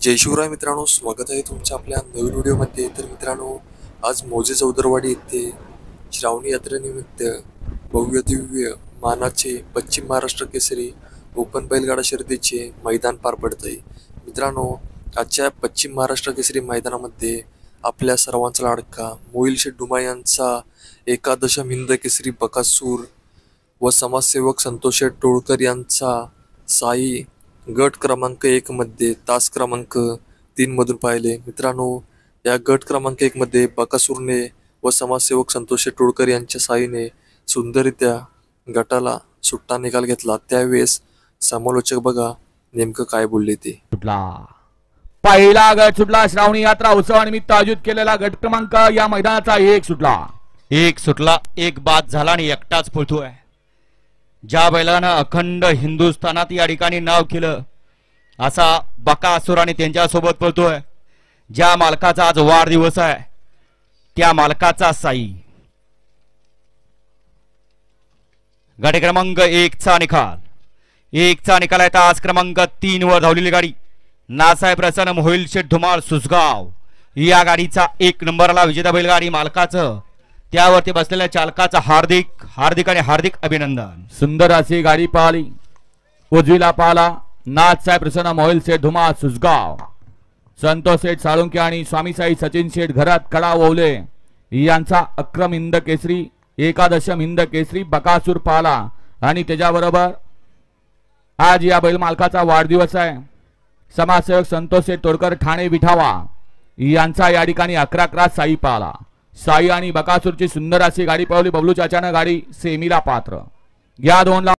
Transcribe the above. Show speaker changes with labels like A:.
A: जय शिवराय मित्रांनो, स्वागत आहे तुमच्या आपल्या नवीन व्हिडिओमध्ये। तर मित्रांनो, आज मौजे चौदरवाडी येथे श्रावणी यात्रेनिमित्त भव्य दिव्य मानाचे पश्चिम महाराष्ट्र केसरी ओपन बैलगाडा शर्यतीचे मैदान पार पडते। मित्रांनो, आजच्या पश्चिम महाराष्ट्र केसरी मैदानामध्ये आपल्या सर्वांचा लाडका मोहिल शेठ डुमा यांचा एकादशम हिंद केसरी बकासूर व समाजसेवक संतोष शेठ टोळकर यांचा साई गट क्रमांक 1 मध्ये तास क्रमांक 3 मधून पाहिले। मित्रांनो, या गट क्रमांक 1 मध्ये बकासूरने व समाजसेवक संतोष टोळकर यांच्या साईने सुंदररित्या गटाला सुट्टा निकाल घेतला। त्यावेळेस समालोचक बघा नेमकं काय बोलले ते।
B: पहिला गट सुटला। श्रावणी यात्रा उत्सवानिमित्त आयोजित केलेला गट क्रमांक या मैदानाचा एक सुटला एक बाद झाला आणि एकटाच पळतोय। ज्या बैलानं अखंड हिंदुस्थानात या ठिकाणी नाव केलं असा बकासूर आणि त्यांच्या सोबत पळतोय। ज्या मालकाचा आज वाढदिवस आहे त्या मालकाचा साई। गाडी क्रमांक 1 चा निकाल आहे। तास क्रमांक 3 वर धावलेली गाडी नासाहेब प्रसन्न मोहिल शेठ धुमाळ सुसगाव या गाडीचा 1 नंबरला विजेता बैलगाडी मालकाचं त्यावरती बसलेल्या चालकाचा हार्दिक अभिनंदन।
C: सुंदर अशी गाडी पाहिली। उजवीला पाहिला नाथसाहेब प्रसन्न मोहिल शेठ धुमाळ सुसगाव, संतोष शेठ साळुंके आणि स्वामी साई सचिन शेठ घरात कडा ओवले यांचा अक्रम हिंद केसरी एकादशम हिंद केसरी बकासूर पाहिला। आणि त्याच्याबरोबर आज या बैल मालकाचा वाढदिवस आहे। समाजसेवक संतोष शेठ टोळकर ठाणे विठावा यांचा या ठिकाणी 11 साई पाहिला। साई आणि बकासूरची सुंदर अशी गाडी पळवली। बबलू चाचानं गाडी सेमीला पात्र। या 2